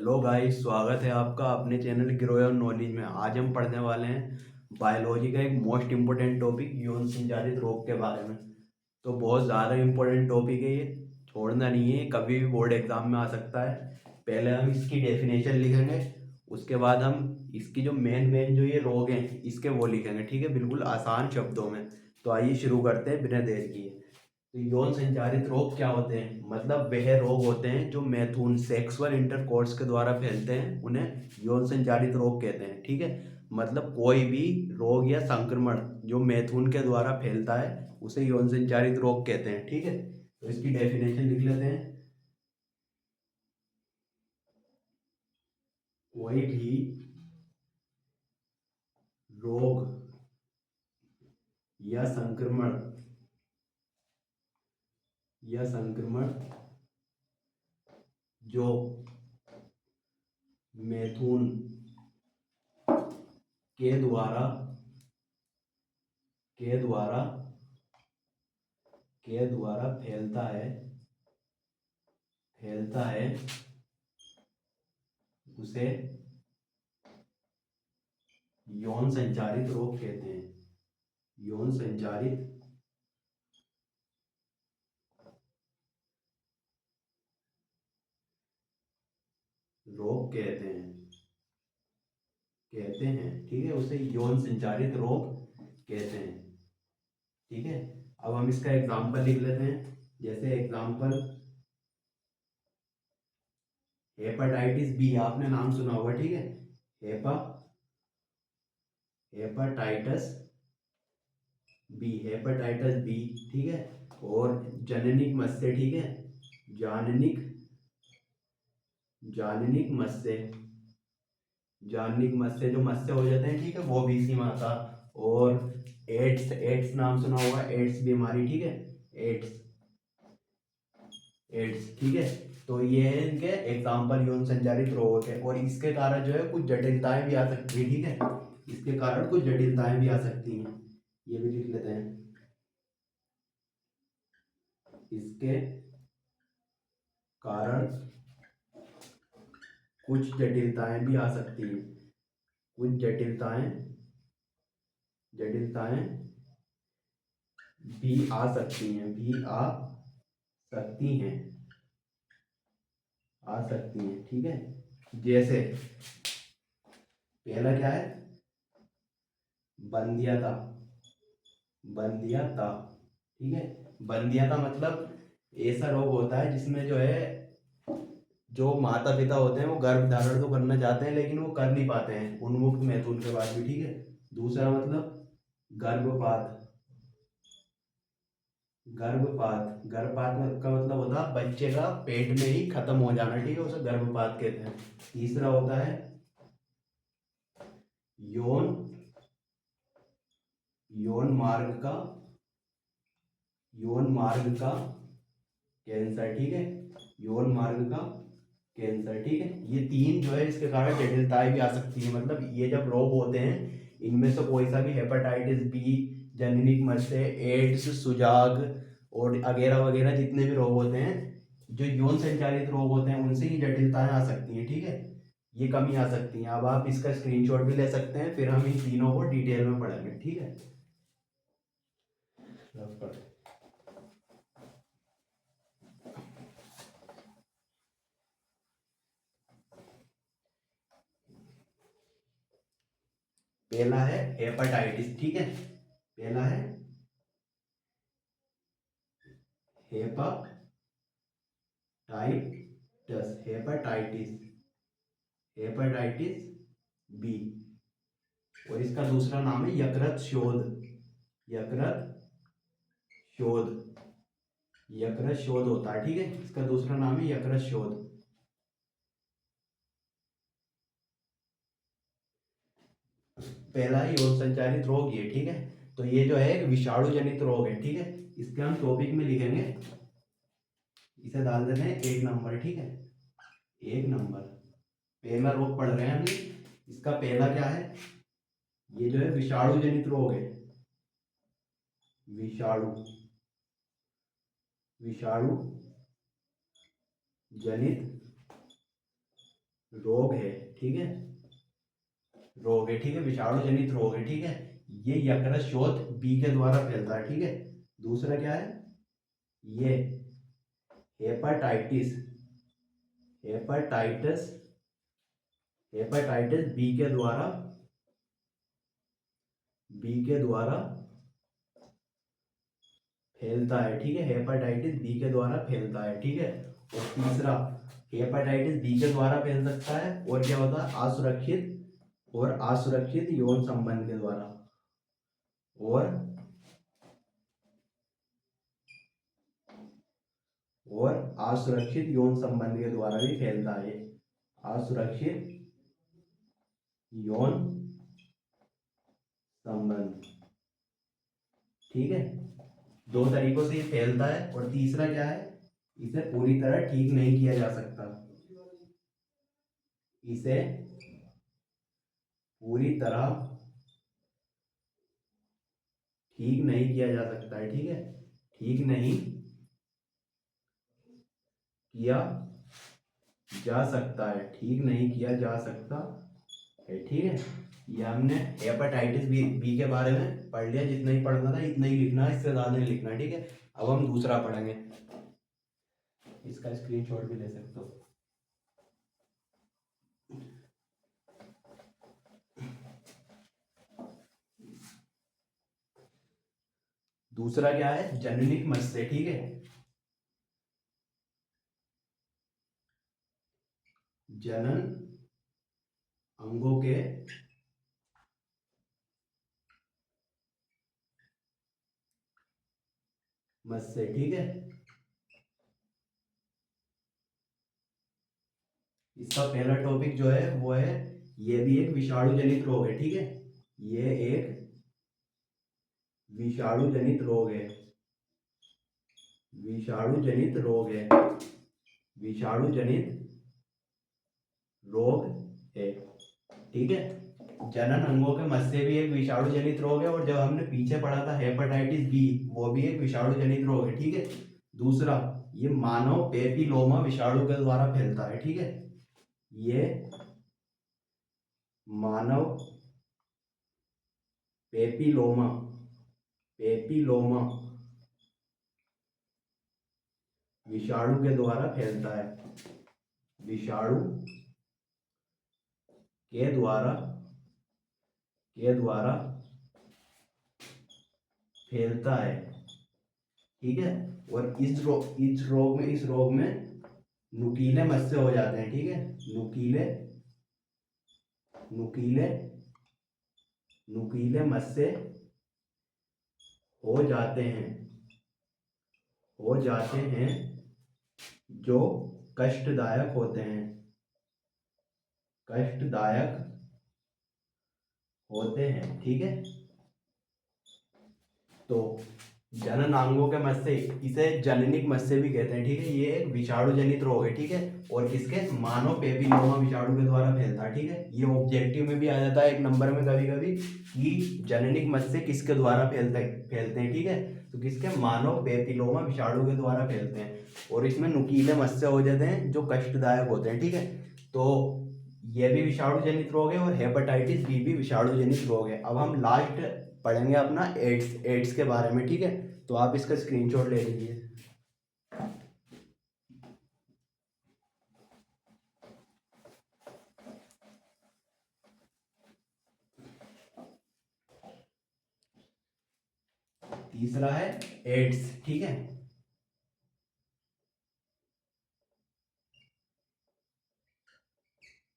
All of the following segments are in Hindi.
हेलो गाइस, स्वागत है आपका अपने चैनल ग्रो योर नॉलेज में। आज हम पढ़ने वाले हैं बायोलॉजी का एक मोस्ट इम्पोर्टेंट टॉपिक यौन संचालित रोग के बारे में। तो बहुत ज़्यादा इम्पोर्टेंट टॉपिक है ये, छोड़ना नहीं है, कभी भी बोर्ड एग्जाम में आ सकता है। पहले हम इसकी डेफिनेशन लिखेंगे, उसके बाद हम इसकी जो मेन मेन जो ये रोग हैं इसके वो लिखेंगे, ठीक है, बिल्कुल आसान शब्दों में। तो आइए शुरू करते हैं बिना देर किए। तो यौन संचारित रोग क्या होते हैं? मतलब वह रोग होते हैं जो मैथुन सेक्सुअल इंटरकोर्स के द्वारा फैलते हैं, उन्हें यौन संचारित रोग कहते हैं, ठीक है। मतलब कोई भी रोग या संक्रमण जो मैथुन के द्वारा फैलता है उसे यौन संचारित रोग कहते हैं, ठीक है। तो इसकी डेफिनेशन लिख लेते हैं। कोई भी रोग या संक्रमण जो मैथुन के द्वारा के द्वारा के द्वारा फैलता है उसे यौन संचारित रोग कहते हैं। यौन संचारित रोग कहते हैं, ठीक है, उसे यौन संचारित रोग कहते हैं, ठीक है। अब हम इसका एग्जाम्पल लिख लेते हैं। जैसे एग्जाम्पल, हेपेटाइटिस बी, आपने नाम सुना होगा, ठीक है। हेपा हेपेटाइटिस हेपेटाइटिस बी, ठीक है। और जननिक मत्स्य, ठीक है, जाननिक जाननिक मत्स्य जाननिक मत्स्य जो मत्स्य हो जाते हैं, ठीक है, वो भी इसी में आता। और एड्स एड्स नाम सुना होगा, एड्स बीमारी, ठीक है। एड्स एड्स, ठीक है। तो ये है इनके एग्जाम्पल यौन संचारित रोग है। और इसके कारण जो है कुछ जटिलताएं भी आ सकती है, ठीक है। इसके कारण कुछ जटिलताएं भी आ सकती हैं, ये भी लिख लेते हैं। इसके कारण कुछ जटिलताएं भी आ सकती हैं। कुछ जटिलताएं भी आ सकती हैं ठीक है। जैसे पहला क्या है? बंधियाता बंधियाता ठीक है। बंधियाता मतलब ऐसा रोग होता है जिसमें जो है, जो माता पिता होते हैं वो गर्भ धारण तो करना चाहते हैं लेकिन वो कर नहीं पाते हैं उन्मुक्त मैथुन के बाद भी, ठीक है। दूसरा मतलब गर्भपात गर्भपात का मतलब होता है बच्चे का पेट में ही खत्म हो जाना, ठीक है, उसे गर्भपात कहते हैं। तीसरा होता है यौन यौन मार्ग का यौन मार्ग का कैंसर, ठीक है। यौन मार्ग का कैंसर, ठीक है। ये तीन जो है इसके कारण जटिलताएं भी आ सकती है। मतलब ये जब रोग होते हैं इनमें से कोई सा भी, हेपेटाइटिस बी, जननिक मत्स्य, एड्स, सुजाग और वगैरह वगैरह जितने भी रोग होते हैं जो यौन संचालित रोग होते हैं उनसे ये जटिलताएं आ सकती हैं, ठीक है। ये कमी आ सकती हैं। अब आप इसका स्क्रीनशॉट भी ले सकते हैं, फिर हम इन तीनों को डिटेल में पढ़ेंगे, ठीक है। पहला है हेपेटाइटिस, ठीक है। पहला है हेपेटाइटिस हेपेटाइटिस बी। और इसका दूसरा नाम है यकृत शोध होता है, ठीक है। इसका दूसरा नाम है यकृत शोध। पहला है यौन संचारित रोग, ये, ठीक है। तो ये जो है एक विषाणु जनित रोग है, ठीक है। इसके हम टॉपिक में लिखेंगे, इसे डाल देते हैं 1 नंबर, ठीक है। 1 नंबर, पहला रोग पढ़ रहे हैं अभी। इसका पहला क्या है? ये जो है विषाणु जनित रोग है। विषाणु विषाणु जनित रोग है, ठीक है, रोग है, ठीक है, विषाणु जनित रोग है, ठीक है। ये यकृत शोथ बी के द्वारा फैलता है, ठीक है। दूसरा क्या है, ये हेपाटाइटिस, हेपाटाइटिस, हेपाटाइटिस बी के द्वारा फैलता है, ठीक है, हेपाटाइटिस बी के द्वारा फैलता है, ठीक है। और तीसरा, हेपाटाइटिस बी के द्वारा फैल सकता है और क्या होता है, असुरक्षित यौन संबंध के द्वारा, और असुरक्षित यौन संबंध के द्वारा भी फैलता है, असुरक्षित यौन संबंध, ठीक है। दो तरीकों से ये फैलता है। और तीसरा क्या है, इसे पूरी तरह ठीक नहीं किया जा सकता, इसे पूरी तरह ठीक नहीं किया जा सकता है, ठीक है, ठीक नहीं किया जा सकता है, ठीक नहीं किया जा सकता है, ठीक है। ये हमने हेपेटाइटिस बी के बारे में पढ़ लिया, जितना ही पढ़ना था इतना ही लिखना है, इससे ज़्यादा नहीं लिखना, ठीक है। अब हम दूसरा पढ़ेंगे, इसका स्क्रीनशॉट भी ले सकते हो। दूसरा क्या है, जननिक मत्स्य, ठीक है, जनन अंगों के मत्स्य, ठीक है। इसका पहला टॉपिक जो है वो है, ये भी एक विषाणु जनित रोग है, ठीक है, ये एक विषाणु जनित रोग है, विषाणु जनित रोग है, विषाणु जनित रोग है, ठीक है। जनन अंगों के मत्स्य भी एक विषाणु जनित रोग है, और जब हमने पीछे पढ़ा था हेपेटाइटिस बी, वो भी एक विषाणु जनित रोग है, ठीक है। दूसरा, ये मानव पेपिलोमा विषाणु के द्वारा फैलता है, ठीक है, ये मानव पेपिलोमा, पेपिलोमा विषाणु के द्वारा फैलता है, विषाणु के द्वारा फैलता है, ठीक है। और इस रोग में नुकीले मत्स्य हो जाते हैं, ठीक है, नुकीले नुकीले नुकीले मत्स्य हो जाते हैं, हो जाते हैं, जो कष्टदायक होते हैं, कष्टदायक होते हैं, ठीक है। तो जननांगों के मत्स्य, इसे जननिक मत्स्य भी कहते हैं, ठीक है, ये एक विषाणु जनित रोग है, ठीक है, और किसके, मानव पेपिलोमा विषाणु के द्वारा फैलता है, ठीक है। ये ऑब्जेक्टिव में भी आ जाता है एक नंबर में कभी कभी, कि जननिक मत्स्य किसके द्वारा फैलते हैं, ठीक है। तो किसके, मानव पेपिलोमा विषाणु के द्वारा फैलते हैं, और इसमें नुकीले मत्स्य हो जाते हैं जो कष्टदायक होते हैं, ठीक है। तो ये भी विषाणु जनित रोग है, और हेपेटाइटिस बी भी विषाणु जनित रोग है। अब हम लास्ट पढ़ेंगे अपना एड्स के बारे में, ठीक है। तो आप इसका स्क्रीनशॉट ले लीजिए। तीसरा है एड्स, ठीक है,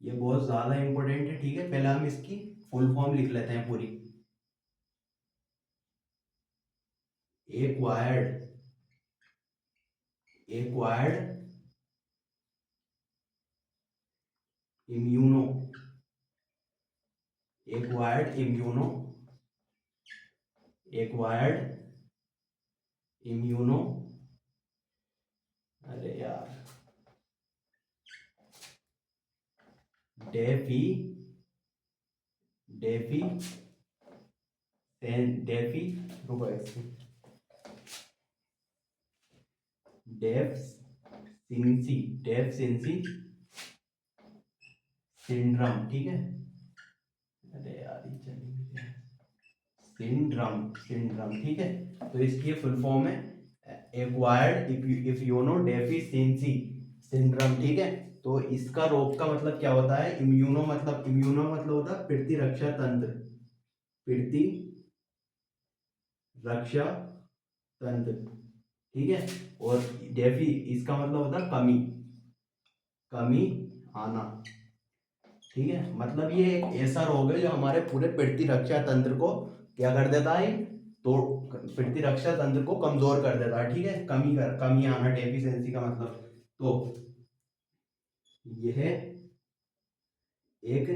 ये बहुत ज्यादा इंपॉर्टेंट है, ठीक है। पहले हम इसकी फुल फॉर्म लिख लेते हैं पूरी। Acquired acquired immuno acquired immuno acquired immuno अरे यार, डेफी डेफी डेफी रुको डेफिशिएंसी सिंड्रम, ठीक है। अरे यार ये चली गई। सिंड्रम, सिंड्रम, ठीक है। तो इसकी फुल फॉर्म है एक्वायर्ड इम्यूनो डेफिशिएंसी सिंड्रम, ठीक है। तो इसका रोग का मतलब क्या होता है? इम्यूनो मतलब होता है प्रतिरक्षा तंत्र, प्रतिरक्षा तंत्र, ठीक है। और डेफी इसका मतलब होता है कमी, कमी आना, ठीक है। मतलब ये एक ऐसा रोग है जो हमारे पूरे प्रतिरक्षा तंत्र को क्या कर देता है? तो प्रतिरक्षा तंत्र को कमजोर कर देता है, ठीक है। कमी आना, डेफिशिएंसी का मतलब। तो यह एक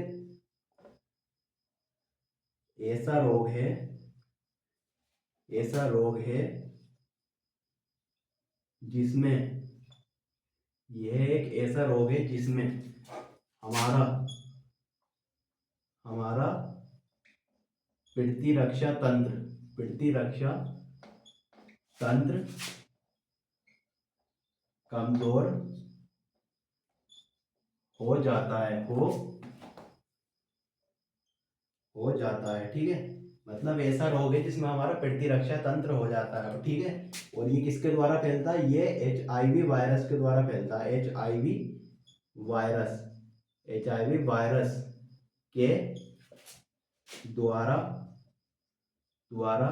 ऐसा रोग है, ऐसा रोग है जिसमें, यह एक ऐसा रोग है जिसमें हमारा हमारा प्रतिरक्षा तंत्र कमजोर हो जाता है, हो जाता है, ठीक है। मतलब ऐसा रोग है जिसमें हमारा प्रतिरक्षा तंत्र हो जाता है, ठीक है। और ये किसके द्वारा फैलता है? ये HIV वायरस के द्वारा फैलता है। वायरस HIV वायरस के द्वारा द्वारा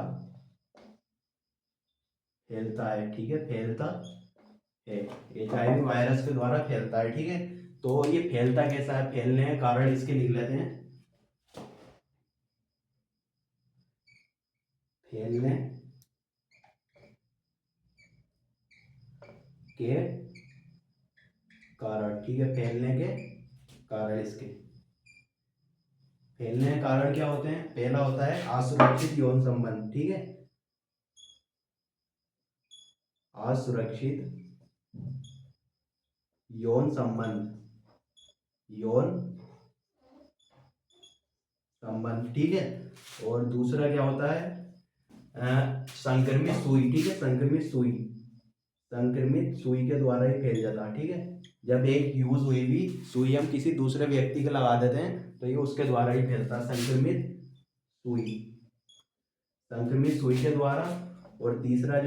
फैलता है, ठीक है। फैलता है, HIV वायरस के द्वारा फैलता है, ठीक है। तो ये फैलता कैसा है? फैलने के कारण इसके लिख लेते हैं। फैलने के कारण, ठीक है। फैलने के कारण, इसके फैलने के कारण क्या होते हैं? पहला होता है असुरक्षित यौन संबंध, ठीक है। असुरक्षित यौन संबंध, ठीक है। और दूसरा क्या होता है? संक्रमित सुई, ठीक है। संक्रमित सुई के द्वारा ही फैल जाता है, ठीक है। जब एक यूज हुई भी सुई हम किसी दूसरे व्यक्ति को लगा देते हैं तो ये उसके द्वारा ही फैलता है, संक्रमित सुई के द्वारा। और तीसरा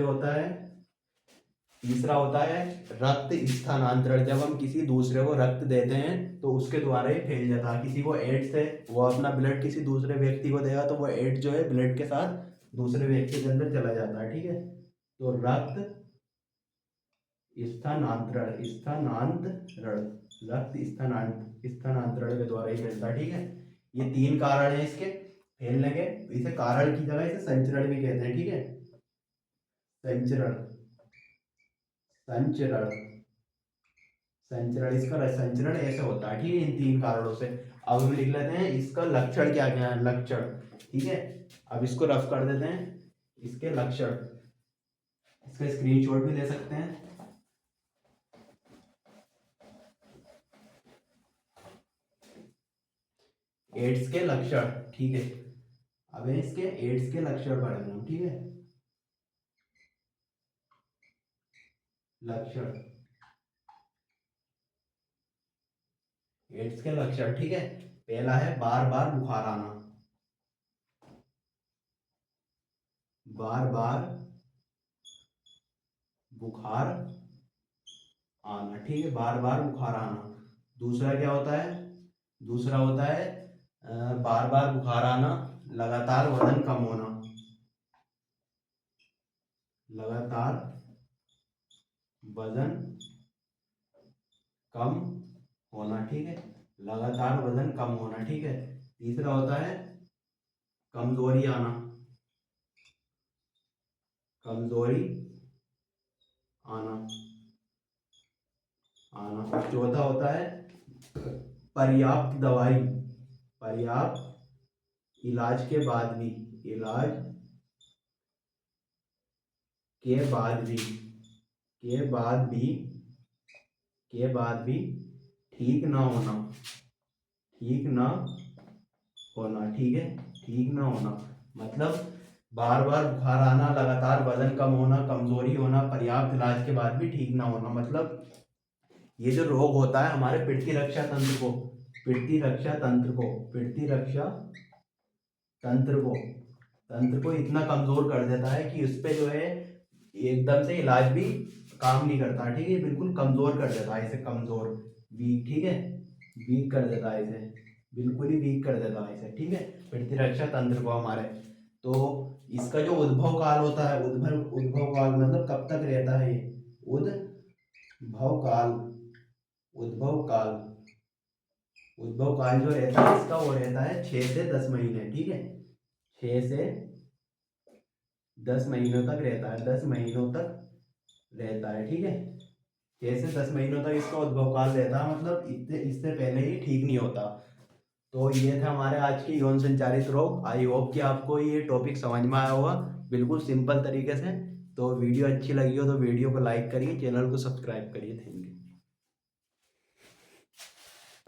होता है रक्त स्थानांतरण। जब हम किसी दूसरे को रक्त देते हैं तो उसके द्वारा ही फैल जाता है। किसी को एड्स है, वो अपना ब्लड किसी दूसरे व्यक्ति को देगा तो वो एड्स जो है ब्लड के साथ दूसरे व्यक्ति के अंदर चला जाता है, ठीक है। तो रक्त स्थानांतरण के द्वारा ही फैलता है, ठीक है। ये 3 कारण है इसके फैलने के। इसे कारण की जगह इसे संचरण भी कहते हैं, ठीक है। संचरण संचरण इसका संचरण ऐसे होता है, ठीक है, इन 3 कारणों से। अब हम लिख लेते हैं इसका लक्षण क्या क्या है, लक्षण, ठीक है। अब इसको रफ कर देते हैं, इसके लक्षण। इसका स्क्रीनशॉट भी ले सकते हैं। एड्स के लक्षण, ठीक है। अब इसके एड्स के लक्षण पढ़ेंगे हम, ठीक है। लक्षण, एड्स के लक्षण, ठीक है। पहला है बार बार बुखार आना, बार बार बुखार आना, ठीक है। बार बार बुखार आना। दूसरा क्या होता है? दूसरा होता है बार बार बुखार आना, लगातार वजन कम होना, लगातार वजन कम होना, ठीक है। लगातार वजन कम होना, ठीक है। तीसरा होता है कमजोरी आना, कमजोरी आना आना। चौथा होता है पर्याप्त दवाई, पर्याप्त इलाज के बाद भी, इलाज के बाद भी, के बाद भी, के बाद भी ठीक ना होना, ठीक ना होना, ठीक है। ठीक ना होना मतलब बार बार बुखार आना, लगातार वजन कम होना, कमजोरी होना, पर्याप्त इलाज के बाद भी ठीक ना होना। मतलब ये जो रोग होता है हमारे प्रतिरक्षा तंत्र को, प्रतिरक्षा तंत्र को इतना कमजोर कर देता है कि उस पे जो है एकदम से इलाज भी काम नहीं करता, ठीक है, बिल्कुल कमजोर कर देता है इसे, कमजोर, वीक, ठीक है, वीक कर देता है इसे, बिल्कुल ही वीक कर देता है इसे, ठीक है, प्रतिरक्षा तंत्र को हमारे। तो इसका जो उद्भव काल होता है, उद्भव काल मतलब कब तक रहता है ये, उद्भव काल, उद्भव काल, उद्भव काल जो रहता है इसका वो रहता है 6 से 10 महीने, ठीक है, 6 से 10 महीनों तक रहता है, 10 महीनों तक रहता है, ठीक है, 6 से 10 महीनों तक इसका उद्भव काल रहता है, मतलब इतने, इससे पहले ही ठीक नहीं होता। तो ये था हमारे आज के यौन संचारित रोग। आई होप कि आपको ये टॉपिक समझ में आया होगा बिल्कुल सिंपल तरीके से। तो वीडियो अच्छी लगी हो तो वीडियो को लाइक करिए, चैनल को सब्सक्राइब करिए। Thank you.